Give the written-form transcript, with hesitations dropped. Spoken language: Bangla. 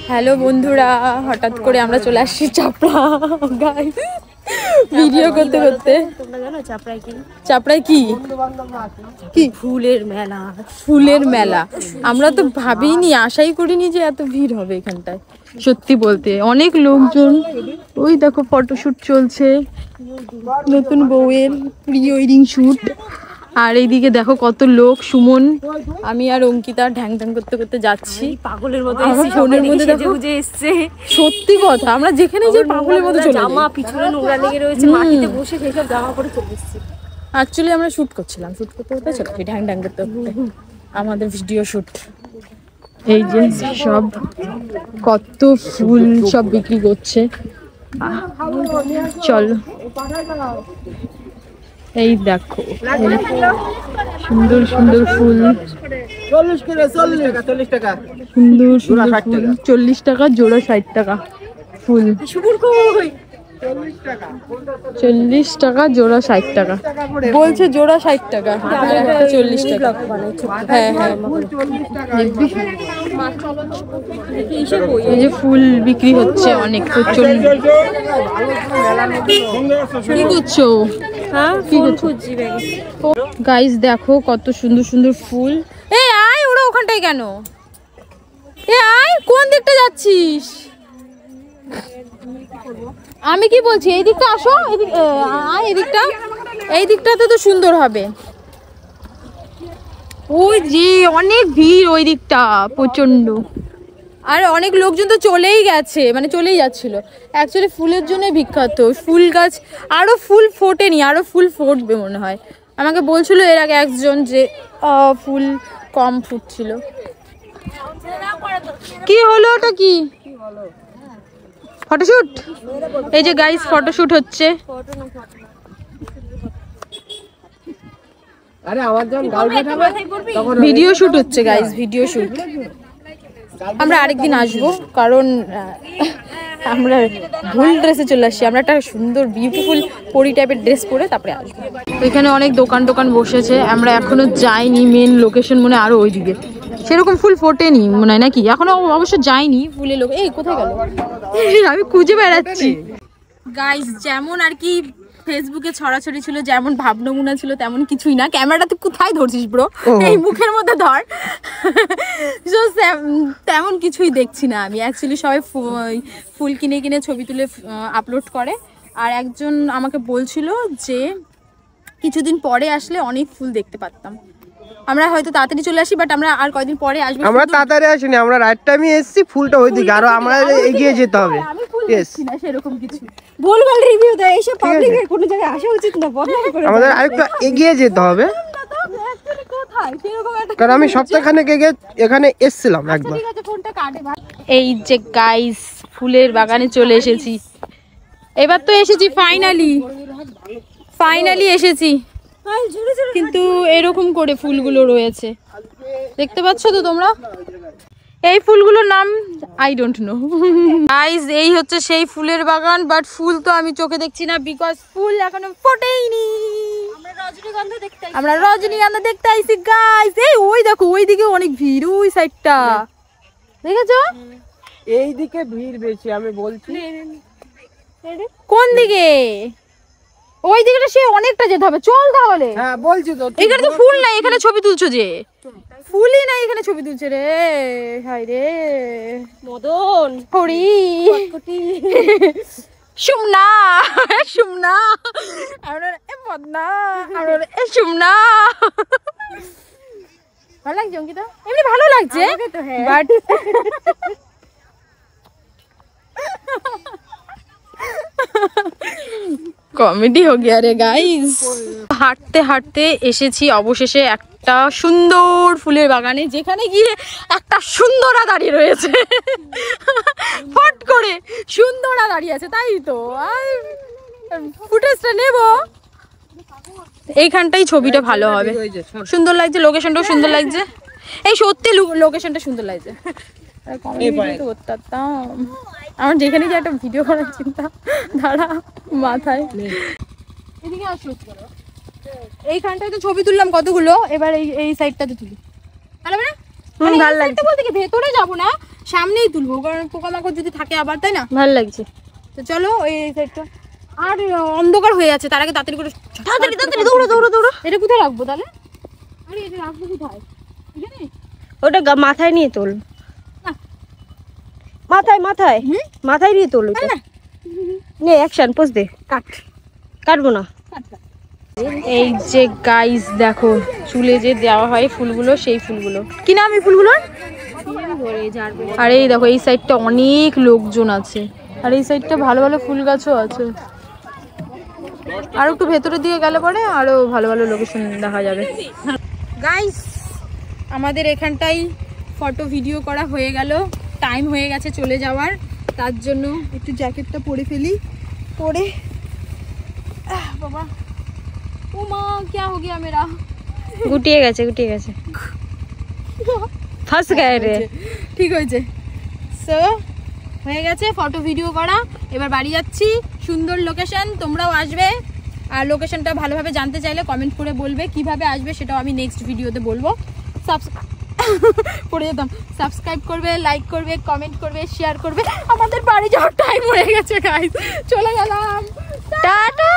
হ্যালো বন্ধুরা, হঠাৎ করে আমরা চলে আসছি চাপড়া গাইস ভিডিও করতে করতে। তোমরা জানো চাপড়ায় কি? চাপড়ায় কি কি ফুলের মেলা। ফুলের মেলা। আমরা তো ভাবিনি, আশাই করিনি যে এত ভিড় হবে এখানটায়। সত্যি বলতে অনেক লোকজন। ওই দেখো ফটোশুট চলছে, নতুন বউয়ের প্রি ওয়েডিং শুট। আর এইদিকে দেখো কত লোক। সুমন, আমি আর অঙ্কিতা ঢ্যাং ঢ্যাং করতে করতে যাচ্ছি পাগলের মতো ফোনের মধ্যে দেখো এসছে। সত্যি কথা, আমরা যেখানে যাই পাগলের মতো চলে যাই। জামা পিছনে নোংরা লেগে রয়েছে, মাটিতে বসে সেসব জামা পরে চলে এসেছি। অ্যাকচুয়ালি আমরা শুট করছিলাম, শুট করতে করতে চলে যাই ঢ্যাং ঢ্যাং করতে করতে। আমাদের ভিডিও শুট। এই যে সব কত ফুল সব বিক্রি করছে। চলো, এই দেখো সুন্দর সুন্দর ফুল। 40 টাকা সুন্দর সুন্দর ফুল। 40 টাকা জোড়া, 60 টাকা ফুল। 40 টাকা জোড়া, 60 টাকা বলছে। জোড়া 60 টাকা আর একটা 40 টাকা। হ্যাঁ হ্যাঁ, এই যে ফুল বিক্রি হচ্ছে অনেক প্রচন্ড। কি করছো? হ্যাঁ, ফুল খুঁজছি ব্যাগে। গাইস দেখো কত সুন্দর সুন্দর ফুল। এই আয়, ওরা ওখানটায় কেন? এ আয়, কোন দিকটা যাচ্ছিস? আমি কি বলছি, এই দিকটা আসো, আয় এদিকটা। এই দিকটাতে তো সুন্দর হবে। ওই যে অনেক ভিড় ওই দিকটা প্রচন্ড। আর অনেক লোকজন তো চলেই গেছে, মানে চলেই যাচ্ছিল। অ্যাকচুয়ালি ফুলের জন্য বিখ্যাত। ফুল গাছ আরো ফুল ফোটেনি, আরো ফুল ফুটবে মনে হয়। আমাকে বলছিল এর আগে একজন যে ফুল কম ফুটছিল। কি হলো ওটা? কি ফটোশুট? এই যে গাইস ফটোশুট হচ্ছে। আরে আমার যখন গার্লফ্রেন্ড হবে তখন ভিডিও শুট হচ্ছে গাইস, ভিডিও শুট। আমরা আরেকদিন আসবো, কারণ আমরা ভুল ড্রেসে চলে আসছি। আমরা একটা সুন্দর বিউটিফুল পরি টাইপের ড্রেস পরে তারপরে আসবো। এখানে অনেক দোকান টোকান বসেছে। আমরা এখনো যাইনি মেন লোকেশন, মনে আরো ওইদিকে সেরকম ফুল ফোটেনি মনে হয়, নাকি? এখনো অবশ্য যাইনি ফুলের লোক। এই কোথায় গেল? আমি খুঁজে বেড়াচ্ছি গাইস। যেমন আর কি ফেসবুকে ছড়াছড়ি ছিল, যেমন ভাব নমুনা ছিল, তেমন কিছুই না। ক্যামেরাটা তুই কোথায় ধরছিস ব্রো? এই মুখের মধ্যে ধর। তেমন কিছুই দেখছি না আমি। অ্যাকচুয়ালি সবাই ফুল কিনে কিনে ছবি তুলে আপলোড করে। আর একজন আমাকে বলছিল যে কিছুদিন পরে আসলে অনেক ফুল দেখতে পারতাম। আমরা হয়তো তাড়াতাড়ি চলে আসি, বাট আমরা আর কয়দিন পরে আসবো। আমরা তাড়াতাড়ি আসিনি, আমরা রাইট টাইমে এসেছি। ফুলটা ওইদিকে, আরো আমরা এগিয়ে যেতে হবে। আমি ফুল দেখছি না সেরকম কিছু। ভুলভাল রিভিউ দেয় এইসব। পাবলিকের কোনো জায়গায় আসা উচিত না, বদনাম করে। আমাদের আরেকটু এগিয়ে যেতে হবে, কারণ আমি সপ্তাহখানেক আগে এখানে এসেছিলাম একবার। এই যে গাইস ফুলের বাগানে চলে এসেছি। এবার তো এসেছি ফাইনালি এসেছি। কিন্তু এরকম করে ফুলগুলো রয়েছে, দেখতে পাচ্ছ তো তোমরা? এই ফুলগুলোর নাম আই ডোন্ট নো গাইস। এই হচ্ছে সেই ফুলের বাগান, বাট ফুল তো আমি চোখে দেখছি না, বিকজ ফুল এখনো ফোটেইনি। আমরা রজনীগন্ধা দেখতে আইছি গাইস। এই ওই দেখো, ওই দিকে অনেক ভিড়, ওই সাইডটা দেখেছো? এইদিকে ভিড় বেশি, আমি বলছি। কোন দিকে? ওই দিকটা সে অনেকটা যেতে হবে। চল তাহলে। হ্যাঁ বলছি তো। এখানে তো ফুল নাই, এখানে ছবি তুলছো যে। ফুলই নাই এখানে, ছবি তুলছে রে। হাই রে মদন হরি সুমনা সুমনা আমরা বদনা আমরা সুমনা। ভালো লাগছে অঙ্কিতা? এমনি ভালো লাগছে, বাট কমেডি হো গিয়া রে গাইস। হাঁটতে হাঁটতে এসেছি অবশেষে একটা সুন্দর ফুলের বাগানে, যেখানে গিয়ে একটা সুন্দরা দাঁড়িয়ে রয়েছে। ফট করে সুন্দরা দাঁড়িয়ে আছে, তাই তো। আর ফুটেজটা নেব। এইখানটাই ছবিটা ভালো হবে, সুন্দর লাগছে, লোকেশনটাও সুন্দর লাগছে। এই সত্যি লোকেশনটা সুন্দর লাগছে। আমার যেখানে যে একটা ভিডিও করার চিন্তা দাঁড়া মাথায়। এইখানটায় তো ছবি তুললাম কতগুলো, এবার এই সাইডটাতে তুলি। ভালো লাগছে বলতে কি ভেতরে যাবো না, সামনেই তুলবো, কারণ পোকামাকড় যদি থাকে আবার, তাই না? ভালো লাগছে। তো চলো ওই সাইডটা, আর অন্ধকার হয়ে যাচ্ছে, তার আগে তাড়াতাড়ি করে দৌড়ো। এটা কোথায় রাখবো তাহলে? আরে এটা রাখবো কোথায়? এখানে? ওটা মাথায় নিয়ে তোল, না। মাথায় নিয়ে তোল। না। নে অ্যাকশন, পোজ দে। কাটবো না। এই যে গাইস দেখো, চুলে যে দেওয়া হয় ফুলগুলো, সেই ফুলগুলো কি নাম এই ফুলগুলোর? আর এই দেখো এই সাইডটা অনেক লোকজন আছে, আর এই সাইডটা ভালো ভালো ফুল গাছও আছে। আর একটু ভেতরের দিকে গেলে পরে আরো ভালো ভালো লোকেশন দেখা যাবে। গাইস আমাদের এখানটাই ফটো ভিডিও করা হয়ে গেল, টাইম হয়ে গেছে চলে যাওয়ার, তার জন্য একটু জ্যাকেটটা পরে ফেলি। পরে বাবা, ও মা क्या हो गया मेरा? গুটিয়ে গেছে ফাঁস গায়ে রে। ঠিক হয়েছে, সো হয়ে গেছে ফটো ভিডিও করা। এবার বাড়ি যাচ্ছি, সুন্দর লোকেশন, তোমরাও আসবে। আর লোকেশনটা ভালোভাবে জানতে চাইলে কমেন্ট করে বলবে, কিভাবে আসবে সেটাও আমি নেক্সট ভিডিওতে বলবো। পড়ে যেতাম। সাবস্ক্রাইব করবে, লাইক করবে, কমেন্ট করবে, শেয়ার করবে। আমাদের বাড়ি যাওয়ার টাইম হয়ে গেছে গাইস, চলে গেলাম, টাটা।